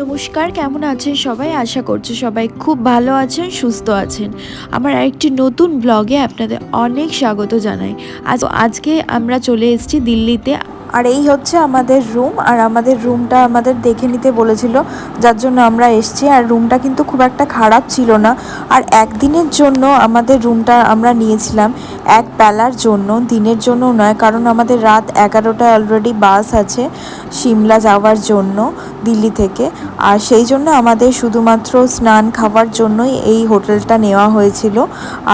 নমস্কার, কেমন আছেন সবাই? আশা করছি সবাই খুব ভালো আছেন, সুস্থ আছেন। আমার আরেকটি নতুন ব্লগে আপনাদের অনেক স্বাগত জানাই। আজকে আমরা চলে এসেছি দিল্লিতে। আর এই হচ্ছে আমাদের রুম, আর আমাদের রুমটা আমাদের দেখে নিতে বলেছিল, যার জন্য আমরা এসেছি। আর রুমটা কিন্তু খুব একটা খারাপ ছিল না। আর একদিনের জন্য আমাদের রুমটা আমরা নিয়েছিলাম, এক বেলার জন্য, দিনের জন্য নয়, কারণ আমাদের রাত 11টায় অলরেডি বাস আছে সিমলা যাওয়ার জন্য দিল্লি থেকে। আর সেই জন্য আমাদের শুধুমাত্র স্নান খাওয়ার জন্যই এই হোটেলটা নেওয়া হয়েছিল।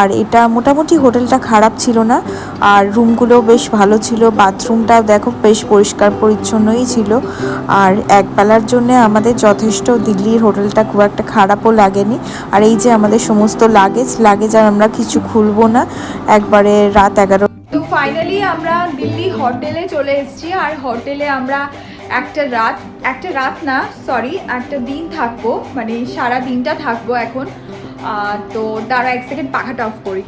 আর এটা মোটামুটি হোটেলটা খারাপ ছিল না, আর রুমগুলোও বেশ ভালো ছিল। বাথরুমটাও দেখো বেশ পরিষ্কার পরিচ্ছন্নই ছিল। আর একবেলার জন্য আমাদের যথেষ্ট, দিল্লির হোটেলটা খুব একটা খারাপও লাগেনি। আর এই যে আমাদের সমস্ত লাগেজ আর আমরা কিছু খুলবো না, একবারে রাত 11। তো ফাইনালি আমরা দিল্লি হোটেলে চলে এসেছি। আর হোটেলে আমরা একটা দিন থাকবো, মানে সারা দিনটা থাকবো এখন। তো দাঁড়া এক সেকেন্ড পাখাটা অফ করি।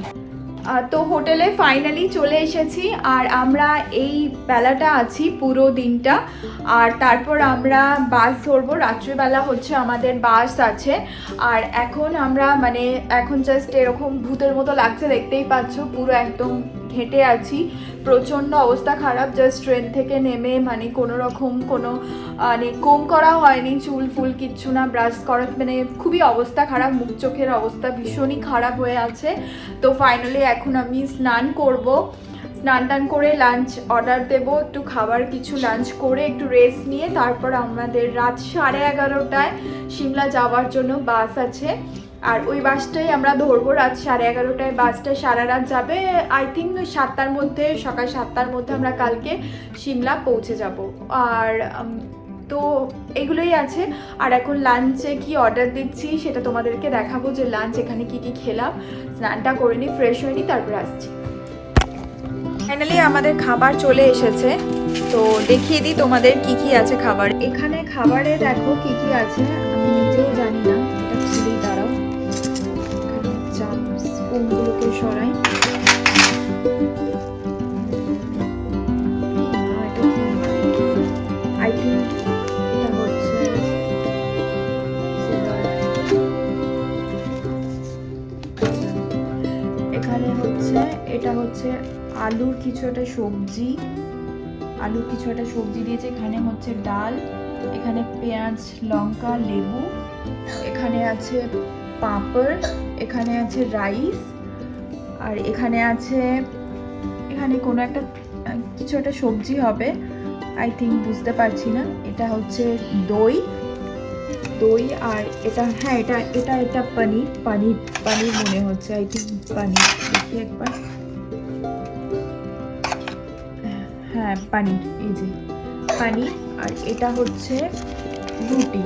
তো হোটেলে ফাইনালি চলে এসেছি। আর আমরা এই বেলাটা আছি পুরো দিনটা। আর তারপর আমরা বাস ধরবো, রাত্রিবেলা হচ্ছে আমাদের বাস আছে। আর এখন আমরা এখন জাস্ট এরকম ভূতের মতো লাগছে, দেখতেই পাচ্ছ, পুরো একদম ঘেঁটে আছি, প্রচণ্ড অবস্থা খারাপ। জাস্ট ট্রেন থেকে নেমে কোনো রকম কোম করা হয়নি, চুল ফুল কিচ্ছু না, ব্রাশ করা, খুবই অবস্থা খারাপ, মুখ চোখের অবস্থা ভীষণই খারাপ হয়ে আছে। তো ফাইনালি এখন আমি স্নান করব, স্নান টান করে লাঞ্চ অর্ডার দেবো, একটু খাবার কিছু লাঞ্চ করে একটু রেস্ট নিয়ে তারপর আমাদের রাত 11:30টায় সিমলা যাওয়ার জন্য বাস আছে। আর ওই বাসটাই আমরা ধরবো রাত 11:30টায়। বাসটা সারা রাত যাবে, আই থিঙ্ক সকাল 7টার মধ্যে আমরা কালকে সিমলা পৌঁছে যাব। আর তো এগুলোই আছে। আর এখন লাঞ্চে কি অর্ডার দিচ্ছি সেটা তোমাদেরকে দেখাবো, যে লাঞ্চ এখানে কি কি খেলাম। স্নানটা করে নিই, ফ্রেশ হয়ে নিই, তারপর আসছি। ফাইনালি আমাদের খাবার চলে এসেছে, তো দেখিয়ে দিই তোমাদের কি কি আছে খাবার। এখানে খাবারে দেখো কি কি আছে, আমি নিজেও জানি না, এটা খুলেই দাঁড়াও। স্পুনগুলোকে সরাই। আই থিঙ্ক এটা হচ্ছে এখানে হচ্ছে, এটা হচ্ছে আলুর কিছু একটা সবজি দিয়েছে। এখানে হচ্ছে ডাল, এখানে পেঁয়াজ, লঙ্কা, লেবু, এখানে আছে পাঁপড়, এখানে আছে রাইস, আর এখানে কোনো একটা কিছু একটা সবজি হবে, আই থিঙ্ক, বুঝতে পারছি না। এটা হচ্ছে দই, আর এটা, হ্যাঁ, এটা পনির মনে হচ্ছে, আই থিঙ্ক পনির। দেখি একবার, হ্যাঁ পনির, এই যে পনির। আর এটা হচ্ছে রুটি,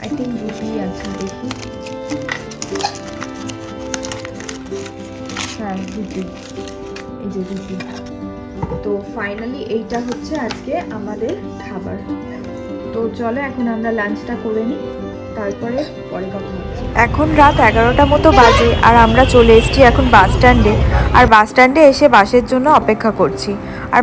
আই থিঙ্ক রুটি আছে, দেখি, হ্যাঁ রুটি, এই যে রুটি। তো ফাইনালি এইটা হচ্ছে আজকে আমাদের খাবার। তো চলো এখন আমরা লাঞ্চটা করে নিই, তারপরে পরে কথা হচ্ছে। এখন রাত 11টা মতো বাজে, আর আমরা চলে এসেছি এখন বাস স্ট্যান্ডে। আর বাস স্ট্যান্ডে এসে বাসের জন্য অপেক্ষা করছি, আর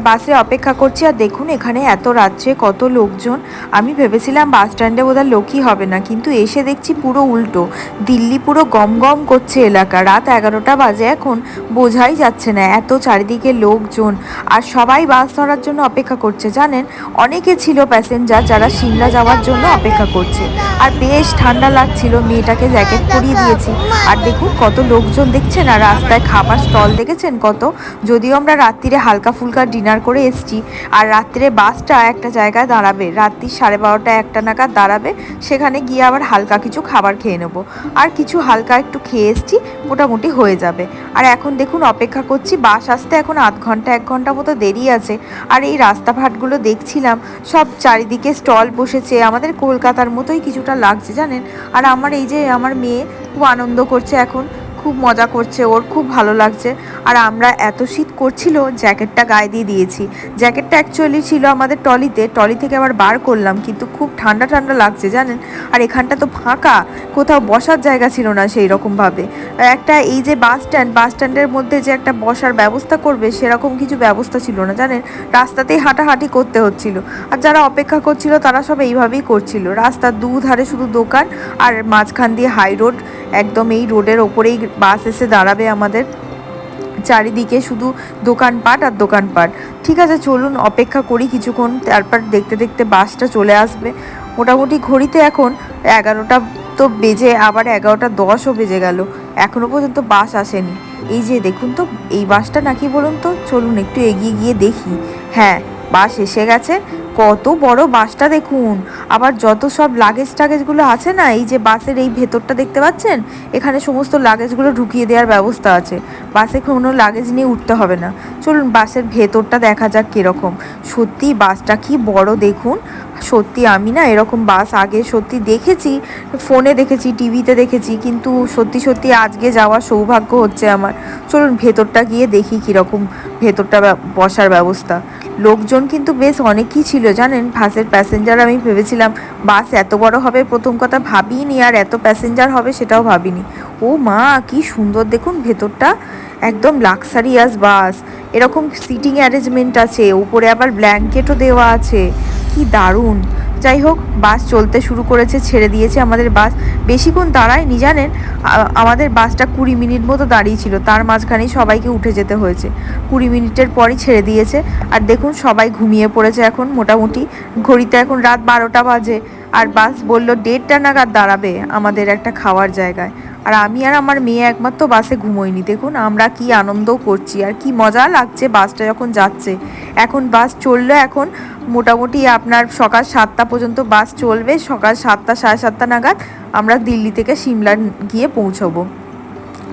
দেখুন এখানে এত রাত্রে কত লোকজন। আমি ভেবেছিলাম বাস স্ট্যান্ডে বোধহয় লোকই হবে না, কিন্তু এসে দেখছি পুরো উল্টো, দিল্লি পুরো গম গম করছে এলাকা। রাত 11টা বাজে এখন, বোঝাই যাচ্ছে না, এত চারিদিকে লোকজন। আর সবাই বাস ধরার জন্য অপেক্ষা করছে, জানেন, অনেকে ছিল প্যাসেঞ্জার যারা সিমলা যাওয়ার জন্য অপেক্ষা করছে। আর বেশ ঠান্ডা লাগছিল, মেয়েটাকে জ্যাকেট পরিয়ে দিয়েছি। আর দেখুন কত লোকজন, দেখছেন, আর রাস্তায় খাবার স্টল দেখেছেন কত। যদিও আমরা রাত্রিরে হালকা ফুলকা ডিনার করে এসেছি, আর রাত্রিরে বাসটা একটা জায়গায় দাঁড়াবে, রাত্রি 12:30 1টা নাগাদ দাঁড়াবে, সেখানে গিয়ে আবার হালকা কিছু খাবার খেয়ে নেবো। আর কিছু হালকা একটু খেয়ে এসেছি, মোটামুটি হয়ে যাবে। আর এখন দেখুন অপেক্ষা করছি, বাস আসতে এখন 1 ঘন্টা মতো দেরি আছে। আর এই রাস্তাঘাটগুলো দেখছিলাম, সব চারিদিকে স্টল বসেছে, আমাদের কলকাতার মতোই কিছুটা লাগছে, জানেন। আর আমার এই যে আমার মেয়ে খুব আনন্দ করছে এখন, খুব মজা করছে, ওর খুব ভালো লাগছে। আর আমরা এত শীত করছিল জ্যাকেটটা গায়ে দিয়ে দিয়েছি। জ্যাকেটটা অ্যাকচুয়ালি ছিল আমাদের টলি থেকে আবার বার করলাম, কিন্তু খুব ঠান্ডা ঠান্ডা লাগছে জানেন। আর এখানটা তো ফাঁকা, কোথাও বসার জায়গা ছিল না সেই রকমভাবে। একটা এই যে বাস স্ট্যান্ডের মধ্যে যে একটা বসার ব্যবস্থা করবে সেরকম কিছু ব্যবস্থা ছিল না জানেন। রাস্তাতেই হাঁটাহাঁটি করতে হচ্ছিল। আর যারা অপেক্ষা করছিল তারা সব এইভাবেই করছিল। রাস্তার দুধারে শুধু দোকান, আর মাঝখান দিয়ে হাই রোড। একদম এই রোডের ওপরেই বাস এসে দাঁড়াবে আমাদের। চারিদিকে শুধু দোকানপাট আর দোকানপাট। ঠিক আছে, চলুন অপেক্ষা করি কিছুক্ষণ, তারপর দেখতে দেখতে বাসটা চলে আসবে। মোটামুটি ঘড়িতে এখন 11টা তো বেজে, আবার 11:10ও বেজে গেল, এখনও পর্যন্ত বাস আসেনি। এই যে দেখুন তো, এই বাসটা নাকি বলুন তো, চলুন একটু এগিয়ে গিয়ে দেখি। হ্যাঁ, বাস এসে গেছে। কত বড় বাসটা দেখুন। আবার যত সব টাগেজগুলো আছে না, এই যে বাসের এই ভেতরটা দেখতে পাচ্ছেন, এখানে সমস্ত লাগেজগুলো ঢুকিয়ে দেওয়ার ব্যবস্থা আছে। বাসে কোনো লাগেজ নিয়ে উঠতে হবে না। চলুন বাসের ভেতরটা দেখা যাক কীরকম। সত্যি বাসটা কি বড় দেখুন। সত্যি আমি না এরকম বাস আগে সত্যি দেখেছি, ফোনে দেখেছি, টিভিতে দেখেছি, কিন্তু সত্যি সত্যি আজকে যাওয়ার সৌভাগ্য হচ্ছে আমার। চলুন ভেতরটা গিয়ে দেখি কীরকম ভেতরটা বসার ব্যবস্থা। লোকজন কিন্তু বেশ অনেকই ছিল জানেন। বাসের প্যাসেঞ্জার আমি ভেবেছিলাম বাস এত বড় হবে, প্রথম কথা ভাবিনি, আর এত প্যাসেঞ্জার হবে সেটাও ভাবিনি। ও মা, কি সুন্দর দেখুন ভেতরটা, একদম লাক্সারিয়াস বাস। এরকম সিটিং অ্যারেঞ্জমেন্ট আছে, উপরে আবার ব্ল্যাঙ্কেটও দেওয়া আছে, কি দারুণ। যাই হোক, বাস চলতে শুরু করেছে, ছেড়ে দিয়েছে আমাদের বাস। বেশিক্ষণ দাঁড়ায়নি জানেন, আমাদের বাসটা 20 মিনিট মতো দাঁড়িয়েছিল, তার মাঝখানেই সবাইকে উঠে যেতে হয়েছে। 20 মিনিটের পরই ছেড়ে দিয়েছে। আর দেখুন সবাই ঘুমিয়ে পড়েছে এখন মোটামুটি। ঘড়িতে এখন রাত 12টা বাজে। আর বাস বলল 1:30টা নাগাদ দাঁড়াবে আমাদের একটা খাওয়ার জায়গায়। আর আমি আর আমার মেয়ে একমাত্র বাসে ঘুমোইনি। দেখুন আমরা কি আনন্দও করছি, আর কি মজা লাগছে বাসটা যখন যাচ্ছে। এখন বাস চললো, এখন মোটামুটি আপনার সকাল 7টা পর্যন্ত বাস চলবে। সকাল 7টা, 7:30 নাগাদ আমরা দিল্লি থেকে সিমলা গিয়ে পৌঁছবো।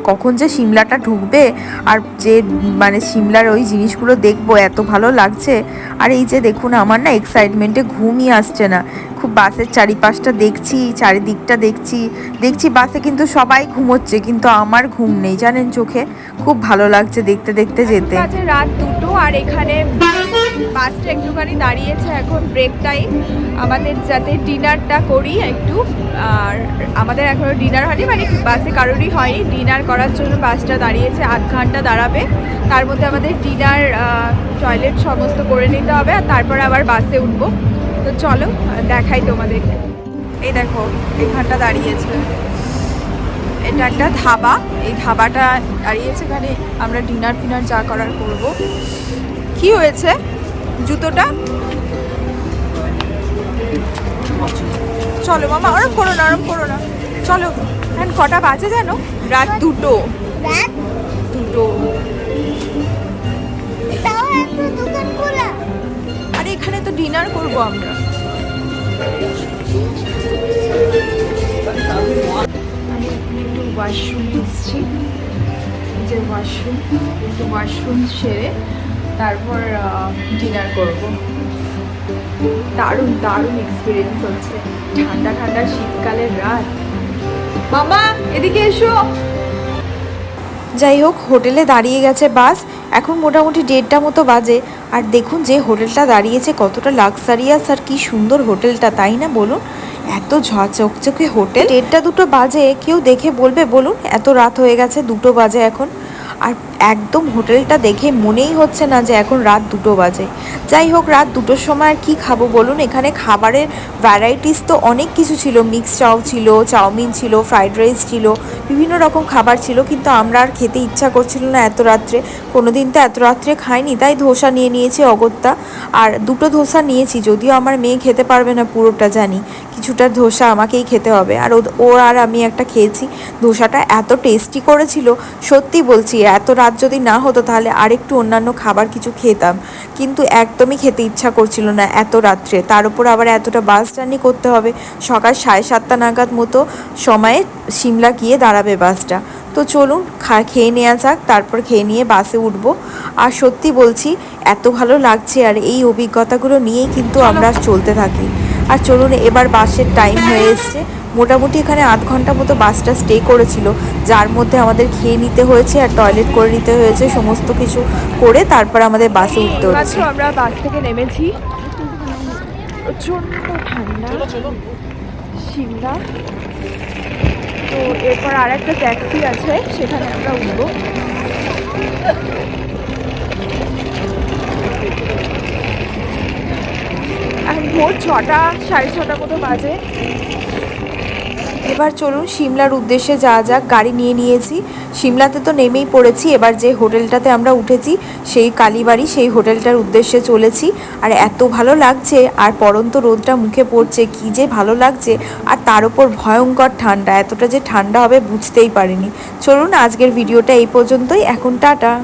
কখন যে সিমলাটা ঢুকবে, আর যে মানে সিমলার ওই জিনিসগুলো দেখবো, এত ভালো লাগছে। আর এই যে দেখুন, আমার না এক্সাইটমেন্টে ঘুমই আসছে না। খুব বাসের চারিপাশটা দেখছি, চারিদিকটা দেখছি বাসে কিন্তু সবাই ঘুমোচ্ছে, কিন্তু আমার ঘুম নেই জানেন চোখে। খুব ভালো লাগছে দেখতে দেখতে যেতে। রাত 2টো, আর এখানে বাসটা একটুখানি দাঁড়িয়েছে এখন ব্রেক টাইম, আমাদের যাতে ডিনারটা করি একটু। আর আমাদের এখনো ডিনার হয়নি, মানে বাসে কারোরই হয়নি। ডিনার করার জন্য বাসটা দাঁড়িয়েছে, 8 ঘন্টা দাঁড়াবে। তার মধ্যে আমাদের ডিনার, টয়লেট সমস্ত করে নিতে হবে, আর তারপর আবার বাসে উঠবো। তো চলো দেখাই তোমাদের। এই দেখো, এখানটা দাঁড়িয়েছে, এটা একটা ধাবা। এই ধাবাটা দাঁড়িয়েছে, এখানে আমরা ডিনার ফিনার যা করার করব। কি হয়েছে জুতোটা? চলো মামা, ওরম করো না, চলো। এখন কটা বাজে জানো? রাত 2টো। আরে এখানে তো ডিনার করবো আমরা। আমি একটু ওয়াশরুম এসেছি, যে ওয়াশরুম সেরে তারপর ডিনার করব। দারুণ দারুণ এক্সপিরিয়েন্স হচ্ছে, ঠান্ডা ঠান্ডা শীতকালের রাত। মামা এদিকে এসো। যাই হোক, হোটেলে দাঁড়িয়ে গেছে বাস, এখন মোটামুটি 1:30টা মতো বাজে। আর দেখুন যে হোটেলটা দাঁড়িয়েছে কতটা লাক্সারিয়াস, আর কি সুন্দর হোটেলটা, তাই না বলুন? এত চকচকে হোটেল। 1:30 2টো বাজে, কেউ দেখে বলবে বলুন? এত রাত হয়ে গেছে, 2টো বাজে এখন। আর একদম হোটেলটা দেখে মনেই হচ্ছে না যে এখন রাত 2টো বাজে। যাই হোক, রাত 2টোর সময় আর কী খাবো বলুন? এখানে খাবারের ভ্যারাইটিস তো অনেক কিছু ছিল। মিক্স চাউ ছিল, চাউমিন ছিল, ফ্রাইড রাইস ছিল, বিভিন্ন রকম খাবার ছিল, কিন্তু আমরা আর খেতে ইচ্ছা করছিল না এত রাত্রে। কোনো দিন তো এত রাত্রে খাইনি, তাই ধোসা নিয়ে নিয়েছি অগত্যা। আর 2টো ধোসা নিয়েছি, যদিও আমার মেয়ে খেতে পারবে না পুরোটা জানি, কিছুটা ধোসা আমাকেই খেতে হবে। আর ও আর আমি একটা খেয়েছি। ধোসাটা এত টেস্টি করেছিল, সত্যি বলছি, এত রাত যদি না হতো তাহলে আরেকটু অন্যান্য খাবার কিছু খেতাম, কিন্তু একদমই খেতে ইচ্ছা করছিল না এত রাত্রে। তার উপর আবার এতটা বাস জার্নি করতে হবে। সকাল 7:30 নাগাদ মতো সময়ে সিমলা গিয়ে দাঁড়াবে বাসটা। তো চলুন খেয়ে নেওয়া যাক, তারপর খেয়ে নিয়ে বাসে উঠবো। আর সত্যি বলছি এত ভালো লাগছে, আর এই অভিজ্ঞতাগুলো নিয়েই কিন্তু আমরা চলতে থাকি। আর চলুন, এবার বাসের টাইম হয়ে এসছে, মোটামুটি এখানে 8 ঘন্টা মতো বাসটা স্টে করেছিল, যার মধ্যে আমাদের খেয়ে নিতে হয়েছে আর টয়লেট করে নিতে হয়েছে, সমস্ত কিছু করে তারপর আমাদের বাসে উঠতে হচ্ছে। আমরা বাস থেকে নেমেছি, প্রচণ্ড ঠান্ডা সিমলা। তো এরপর আর একটা ট্যাক্সি আছে, সেখানে আমরা উঠবো। এখন ভোর 6টা 6:30 মতো বাজে। এবার চলুন সিমলার উদ্দেশ্যে যাওয়া যাক। গাড়ি নিয়ে নিয়েছি, সিমলাতে তো নেমেই পড়েছি। এবার যে হোটেলটাতে আমরা উঠেছি সেই কালীবাড়ি, সেই হোটেলটার উদ্দেশ্যে চলেছি। আর এত ভালো লাগছে, আর পড়ন্ত রোদটা মুখে পড়ছে, কী যে ভালো লাগছে। আর তার উপর ভয়ঙ্কর ঠান্ডা, এতটা যে ঠান্ডা হবে বুঝতেই পারিনি। চলুন আজকের ভিডিওটা এই পর্যন্তই, এখন টাটা।